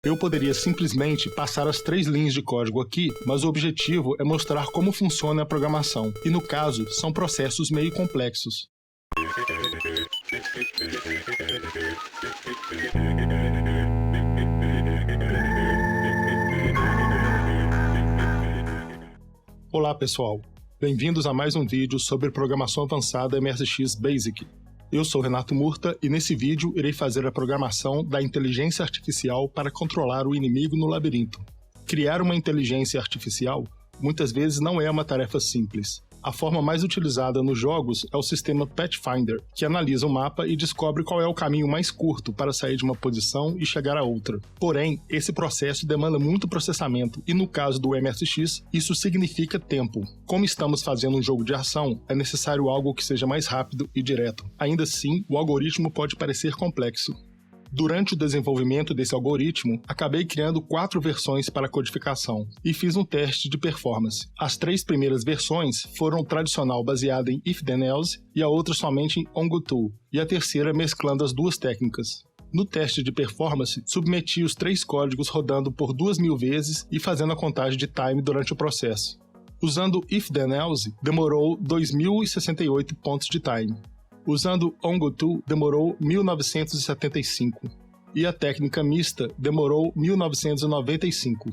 Eu poderia simplesmente passar as 3 linhas de código aqui, mas o objetivo é mostrar como funciona a programação, e no caso, são processos meio complexos. Olá pessoal, bem-vindos a mais um vídeo sobre programação avançada MSX Basic. Eu sou Renato Murta e nesse vídeo irei fazer a programação da inteligência artificial para controlar o inimigo no labirinto. Criar uma inteligência artificial muitas vezes não é uma tarefa simples. A forma mais utilizada nos jogos é o sistema Pathfinder, que analisa o mapa e descobre qual é o caminho mais curto para sair de uma posição e chegar a outra. Porém, esse processo demanda muito processamento e no caso do MSX, isso significa tempo. Como estamos fazendo um jogo de ação, é necessário algo que seja mais rápido e direto. Ainda assim, o algoritmo pode parecer complexo. Durante o desenvolvimento desse algoritmo, acabei criando 4 versões para codificação e fiz um teste de performance. As 3 primeiras versões foram tradicional baseada em if then else e a outra somente em on-go-to, e a terceira mesclando as 2 técnicas. No teste de performance, submeti os 3 códigos rodando por 2000 vezes e fazendo a contagem de time durante o processo. Usando if then else, demorou 2068 pontos de time. Usando on-go-to, demorou 1975, e a técnica mista demorou 1995.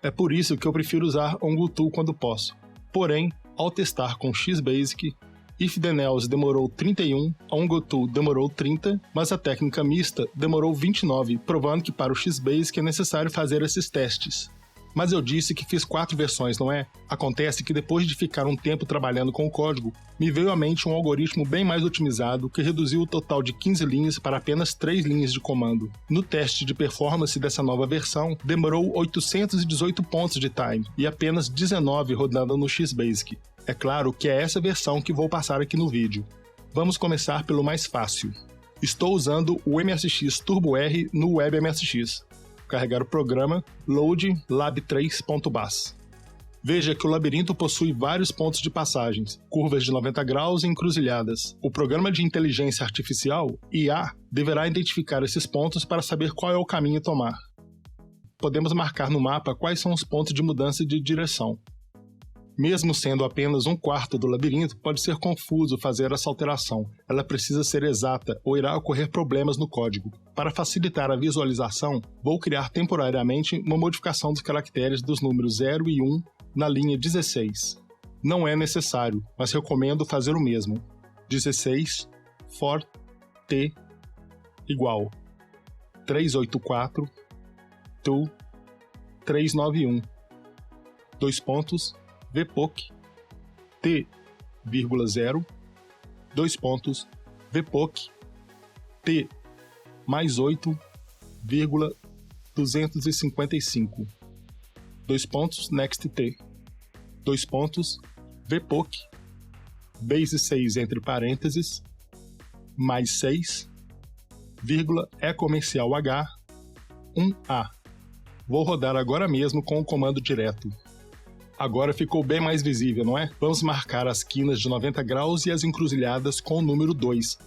É por isso que eu prefiro usar on-go-to quando posso. Porém, ao testar com XBasic, if then else demorou 31, on-go-to demorou 30, mas a técnica mista demorou 29, provando que para o XBasic é necessário fazer esses testes. Mas eu disse que fiz 4 versões, não é? Acontece que depois de ficar um tempo trabalhando com o código, me veio à mente um algoritmo bem mais otimizado que reduziu o total de 15 linhas para apenas 3 linhas de comando. No teste de performance dessa nova versão, demorou 818 pontos de time e apenas 19 rodando no XBasic. É claro que é essa versão que vou passar aqui no vídeo. Vamos começar pelo mais fácil. Estou usando o MSX Turbo R no WebMSX. Carregar o programa load lab3.bas. Veja que o labirinto possui vários pontos de passagens, curvas de 90 graus e encruzilhadas. O programa de inteligência artificial, IA, deverá identificar esses pontos para saber qual é o caminho a tomar. Podemos marcar no mapa quais são os pontos de mudança de direção. Mesmo sendo apenas 1/4 do labirinto, pode ser confuso fazer essa alteração. Ela precisa ser exata ou irá ocorrer problemas no código. Para facilitar a visualização, vou criar temporariamente uma modificação dos caracteres dos números 0 e 1 na linha 16. Não é necessário, mas recomendo fazer o mesmo. 16 for t igual 384 to 391. 2 pontos vpoc t, 0, 2 pontos vpoc t mais 8,255, 2 pontos next t, 2 pontos vpoc base 6 entre parênteses mais 6, é comercial h 1a. Vou rodar agora mesmo com o comando direto. Agora ficou bem mais visível, não é? Vamos marcar as quinas de 90 graus e as encruzilhadas com o número 2.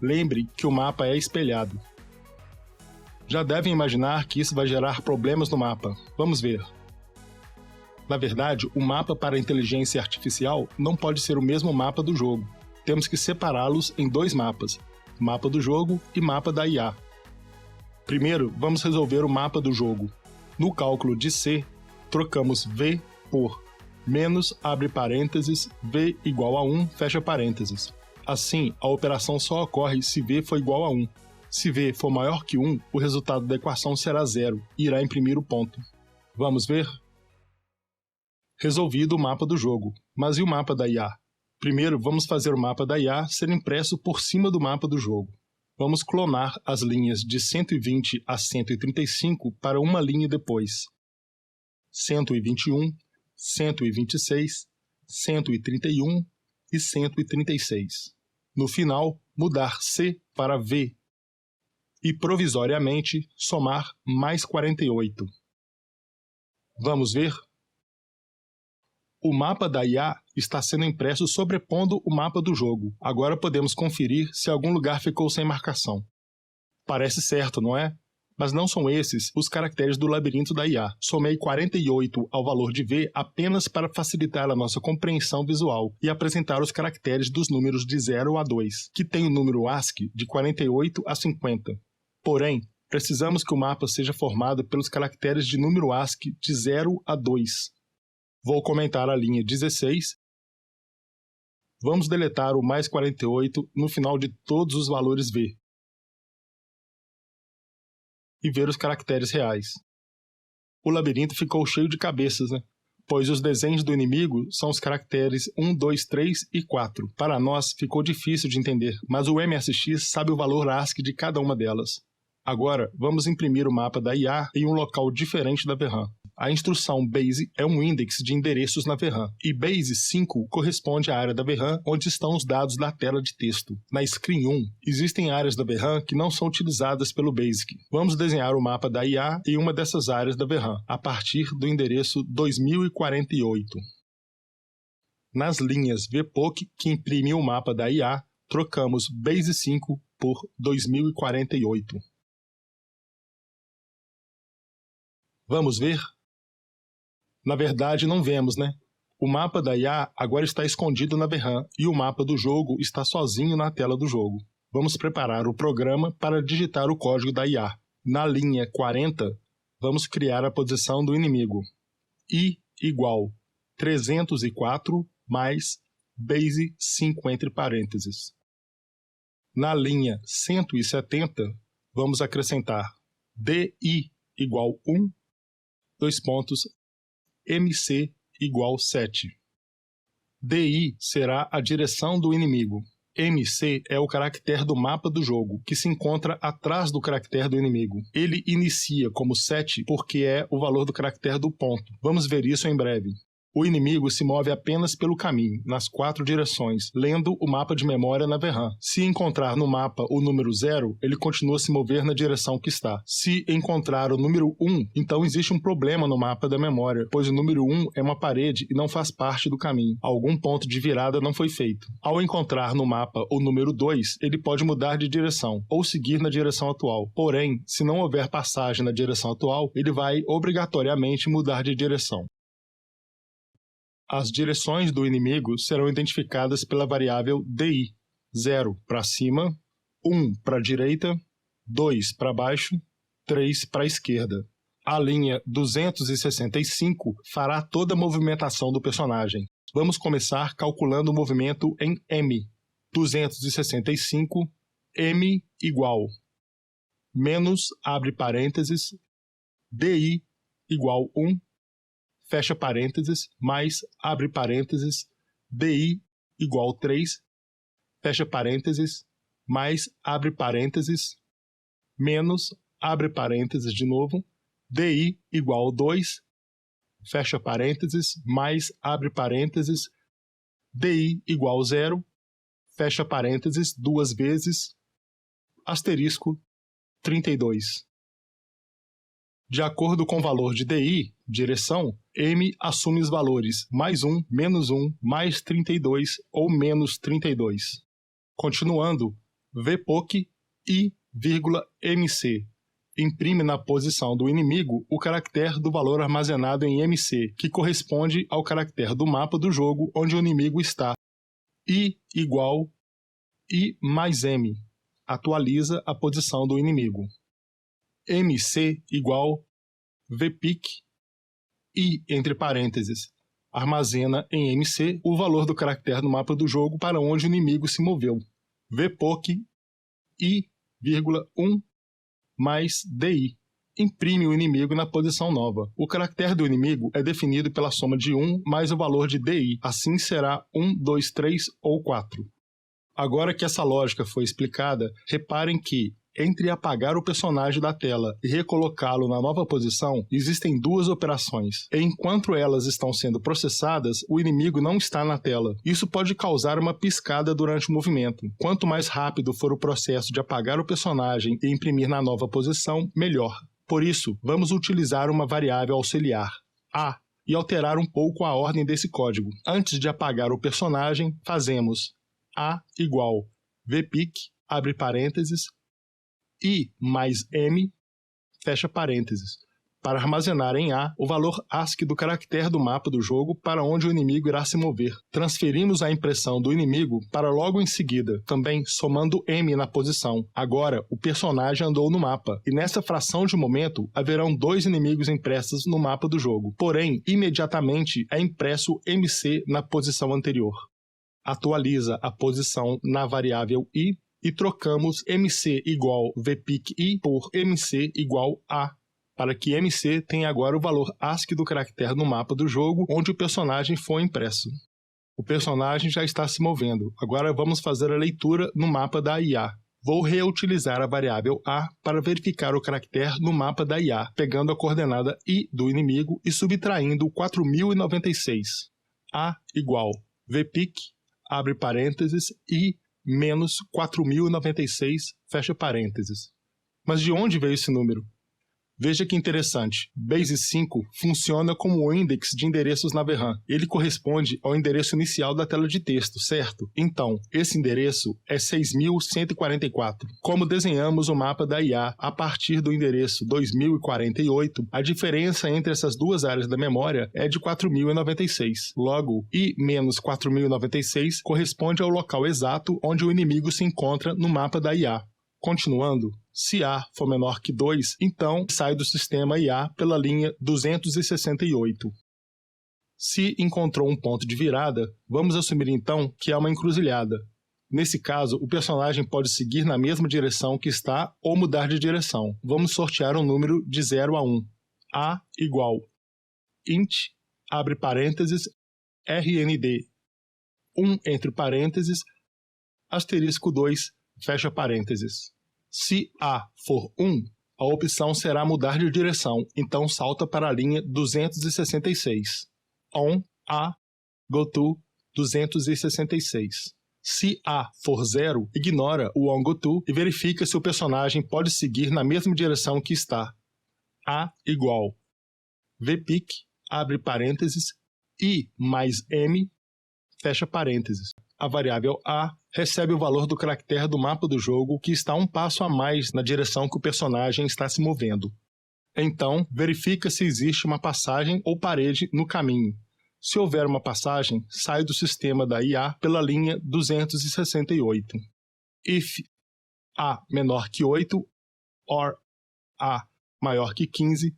Lembre que o mapa é espelhado. Já devem imaginar que isso vai gerar problemas no mapa. Vamos ver. Na verdade, o mapa para a inteligência artificial não pode ser o mesmo mapa do jogo. Temos que separá-los em 2 mapas, mapa do jogo e mapa da IA. Primeiro, vamos resolver o mapa do jogo. No cálculo de C, trocamos V por menos, abre parênteses, V igual a 1, fecha parênteses. Assim, a operação só ocorre se V for igual a 1. Se V for maior que 1, o resultado da equação será 0 e irá imprimir o ponto. Vamos ver? Resolvido o mapa do jogo. Mas e o mapa da IA? Primeiro, vamos fazer o mapa da IA ser impresso por cima do mapa do jogo. Vamos clonar as linhas de 120 a 135 para uma linha depois. 121, 126, 131 e 136. No final, mudar C para V e, provisoriamente, somar mais 48. Vamos ver? O mapa da IA está sendo impresso sobrepondo o mapa do jogo. Agora podemos conferir se algum lugar ficou sem marcação. Parece certo, não é? Mas não são esses os caracteres do labirinto da IA. Somei 48 ao valor de V apenas para facilitar a nossa compreensão visual e apresentar os caracteres dos números de 0 a 2, que tem o número ASCII de 48 a 50. Porém, precisamos que o mapa seja formado pelos caracteres de número ASCII de 0 a 2. Vou comentar a linha 16. Vamos deletar o mais 48 no final de todos os valores V. E ver os caracteres reais. O labirinto ficou cheio de cabeças, né? Pois os desenhos do inimigo são os caracteres 1, 2, 3 e 4. Para nós ficou difícil de entender, mas o MSX sabe o valor ASCII de cada uma delas. Agora, vamos imprimir o mapa da IA em um local diferente da VRAM. A instrução BASE é um índice de endereços na VRAM, e BASE 5 corresponde à área da VRAM onde estão os dados da tela de texto. Na Screen 1, existem áreas da VRAM que não são utilizadas pelo BASIC. Vamos desenhar o mapa da IA em uma dessas áreas da VRAM, a partir do endereço 2048. Nas linhas VPOC que imprimem o mapa da IA, trocamos BASE 5 por 2048. Vamos ver? Na verdade, não vemos, né? O mapa da IA agora está escondido na VRAM e o mapa do jogo está sozinho na tela do jogo. Vamos preparar o programa para digitar o código da IA. Na linha 40, vamos criar a posição do inimigo. I igual 304 mais base 5 entre parênteses. Na linha 170, vamos acrescentar DI igual 1, MC igual 7. DI será a direção do inimigo. MC é o caractere do mapa do jogo, que se encontra atrás do caractere do inimigo. Ele inicia como 7 porque é o valor do caractere do ponto. Vamos ver isso em breve. O inimigo se move apenas pelo caminho, nas 4 direções, lendo o mapa de memória na VRAM. Se encontrar no mapa o número 0, ele continua a se mover na direção que está. Se encontrar o número 1, então existe um problema no mapa da memória, pois o número 1 é uma parede e não faz parte do caminho. Algum ponto de virada não foi feito. Ao encontrar no mapa o número 2, ele pode mudar de direção, ou seguir na direção atual. Porém, se não houver passagem na direção atual, ele vai obrigatoriamente mudar de direção. As direções do inimigo serão identificadas pela variável DI, 0 para cima, 1 para a direita, 2 para baixo, 3 para a esquerda. A linha 265 fará toda a movimentação do personagem. Vamos começar calculando o movimento em M. 265, M igual, menos, abre parênteses, DI igual 1, fecha parênteses, mais, abre parênteses, DI igual 3, fecha parênteses, mais, abre parênteses, menos, abre parênteses de novo, DI igual 2, fecha parênteses, mais, abre parênteses, DI igual 0, fecha parênteses, 2 vezes, asterisco, 32. De acordo com o valor de DI, direção, M assume os valores mais 1, menos 1, mais 32 ou menos 32. Continuando, VPOC I, MC imprime na posição do inimigo o caractere do valor armazenado em MC, que corresponde ao caractere do mapa do jogo onde o inimigo está. I igual I mais M, atualiza a posição do inimigo. MC igual VPIC I, entre parênteses, armazena em MC o valor do caractere do mapa do jogo para onde o inimigo se moveu. VPOC I, 1 mais DI imprime o inimigo na posição nova. O caractere do inimigo é definido pela soma de 1 mais o valor de DI, assim será 1, 2, 3 ou 4. Agora que essa lógica foi explicada, reparem que, entre apagar o personagem da tela e recolocá-lo na nova posição, existem 2 operações. Enquanto elas estão sendo processadas, o inimigo não está na tela. Isso pode causar uma piscada durante o movimento. Quanto mais rápido for o processo de apagar o personagem e imprimir na nova posição, melhor. Por isso, vamos utilizar uma variável auxiliar, A, e alterar um pouco a ordem desse código. Antes de apagar o personagem, fazemos A igual vpic, abre parênteses, I mais M, fecha parênteses, para armazenar em A o valor ASCII do caractere do mapa do jogo para onde o inimigo irá se mover. Transferimos a impressão do inimigo para logo em seguida, também somando M na posição. Agora, o personagem andou no mapa, e nessa fração de momento haverão 2 inimigos impressos no mapa do jogo. Porém, imediatamente é impresso MC na posição anterior. Atualiza a posição na variável I e trocamos MC igual vpic I por MC igual A, para que MC tenha agora o valor ASCII do caractere no mapa do jogo onde o personagem foi impresso. O personagem já está se movendo. Agora vamos fazer a leitura no mapa da IA. Vou reutilizar a variável A para verificar o caractere no mapa da IA, pegando a coordenada I do inimigo e subtraindo 4096. A igual vpic, abre parênteses, I menos 4096, fecha parênteses. Mas de onde veio esse número? Veja que interessante, Base 5 funciona como o index de endereços na VRAM. Ele corresponde ao endereço inicial da tela de texto, certo? Então, esse endereço é 6144. Como desenhamos o mapa da IA a partir do endereço 2048, a diferença entre essas duas áreas da memória é de 4096. Logo, I menos 4096 corresponde ao local exato onde o inimigo se encontra no mapa da IA. Continuando, se A for menor que 2, então sai do sistema IA pela linha 268. Se encontrou um ponto de virada, vamos assumir então que é uma encruzilhada. Nesse caso, o personagem pode seguir na mesma direção que está ou mudar de direção. Vamos sortear um número de 0 a 1. A igual int, abre parênteses, rnd, 1 entre parênteses, asterisco 2, fecha parênteses. Se A for 1, a opção será mudar de direção, então salta para a linha 266. On A goto 266. Se A for 0, ignora o onGoTo e verifica se o personagem pode seguir na mesma direção que está. A igual vpic, abre parênteses, I mais M, fecha parênteses. A variável A recebe o valor do caractere do mapa do jogo que está um passo a mais na direção que o personagem está se movendo. Então, verifica se existe uma passagem ou parede no caminho. Se houver uma passagem, sai do sistema da IA pela linha 268. If A menor que 8 or A maior que 15,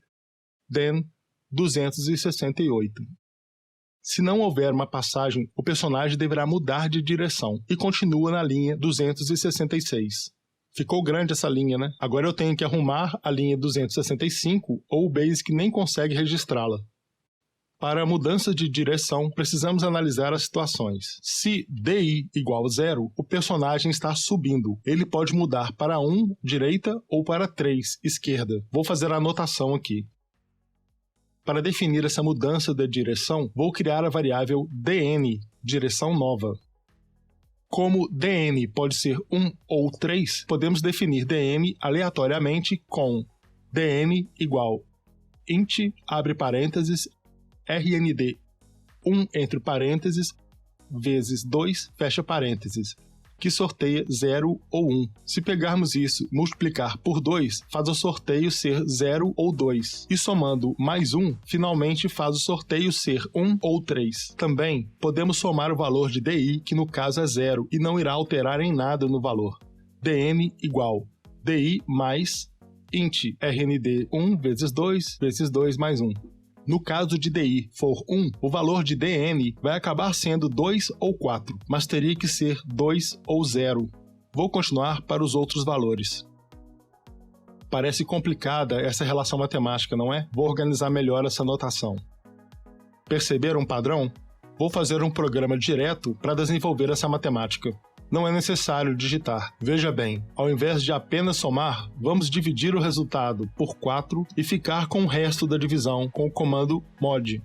then 268. Se não houver uma passagem, o personagem deverá mudar de direção e continua na linha 266. Ficou grande essa linha, né? Agora eu tenho que arrumar a linha 265 ou o Basic nem consegue registrá-la. Para a mudança de direção, precisamos analisar as situações. Se DI igual 0, o personagem está subindo. Ele pode mudar para 1, direita, ou para 3, esquerda. Vou fazer a anotação aqui. Para definir essa mudança de direção, vou criar a variável dn, direção nova. Como dn pode ser 1 ou 3, podemos definir dn aleatoriamente com dn igual int, abre parênteses, rnd, 1 entre parênteses, vezes 2, fecha parênteses, que sorteia 0 ou 1. Se pegarmos isso e multiplicar por 2, faz o sorteio ser 0 ou 2. E somando mais 1, finalmente faz o sorteio ser 1 ou 3. Também podemos somar o valor de DI, que no caso é 0, e não irá alterar em nada no valor. dn igual DI mais int rnd 1 vezes 2 mais 1. No caso de DI for 1, o valor de DN vai acabar sendo 2 ou 4, mas teria que ser 2 ou 0. Vou continuar para os outros valores. Parece complicada essa relação matemática, não é? Vou organizar melhor essa notação. Perceberam um padrão? Vou fazer um programa direto para desenvolver essa matemática. Não é necessário digitar. Veja bem, ao invés de apenas somar, vamos dividir o resultado por 4 e ficar com o resto da divisão com o comando mod.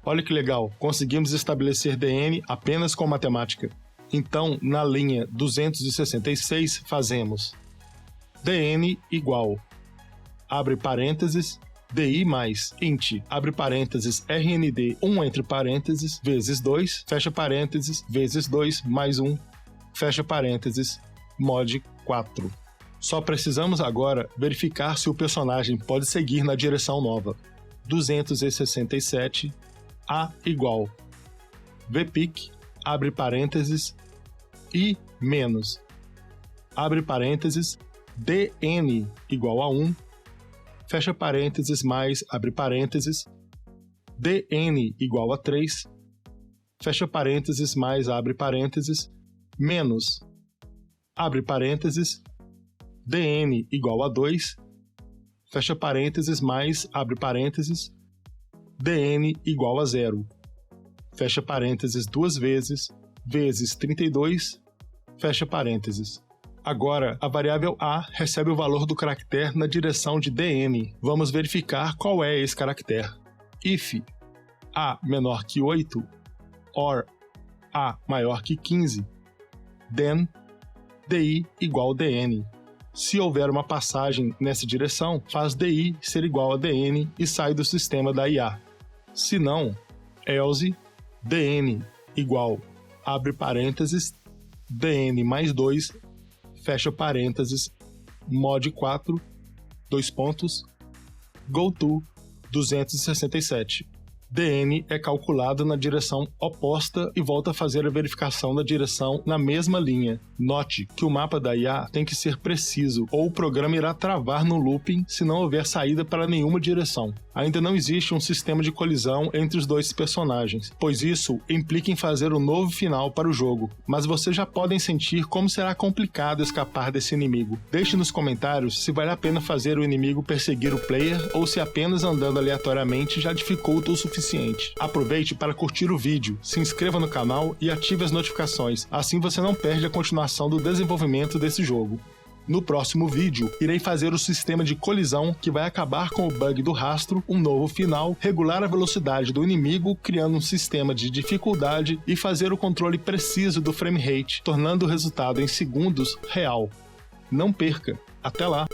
Olha que legal, conseguimos estabelecer dn apenas com matemática. Então, na linha 266, fazemos dn igual, abre parênteses, DI mais int, abre parênteses, RND 1 entre parênteses, vezes 2, fecha parênteses, vezes 2 mais 1, fecha parênteses, mod 4. Só precisamos agora verificar se o personagem pode seguir na direção nova. 267, A igual vpic, abre parênteses, I menos, abre parênteses, dn igual a 1, fecha parênteses, mais, abre parênteses, dn igual a 3, fecha parênteses, mais, abre parênteses, menos, abre parênteses, dn igual a 2, fecha parênteses, mais, abre parênteses, dn igual a 0, fecha parênteses duas vezes 32, fecha parênteses. Agora, a variável a recebe o valor do caractere na direção de dn. Vamos verificar qual é esse caractere. If a menor que 8 or a maior que 15, then di igual dn. Se houver uma passagem nessa direção, faz di ser igual a dn e sai do sistema da IA. Se não, else dn igual, abre parênteses, dn mais 2, fecha parênteses, mod 4, dois pontos, goto 267. dn é calculado na direção oposta e volta a fazer a verificação da direção na mesma linha. Note que o mapa da IA tem que ser preciso, ou o programa irá travar no looping se não houver saída para nenhuma direção. Ainda não existe um sistema de colisão entre os dois personagens, pois isso implica em fazer um novo final para o jogo, mas vocês já podem sentir como será complicado escapar desse inimigo. Deixe nos comentários se vale a pena fazer o inimigo perseguir o player ou se apenas andando aleatoriamente já dificulta o suficiente. Aproveite para curtir o vídeo, se inscreva no canal e ative as notificações, assim você não perde a continuação do desenvolvimento desse jogo. No próximo vídeo, irei fazer o sistema de colisão que vai acabar com o bug do rastro, um novo final, regular a velocidade do inimigo, criando um sistema de dificuldade e fazer o controle preciso do frame rate, tornando o resultado em segundos real. Não perca! Até lá!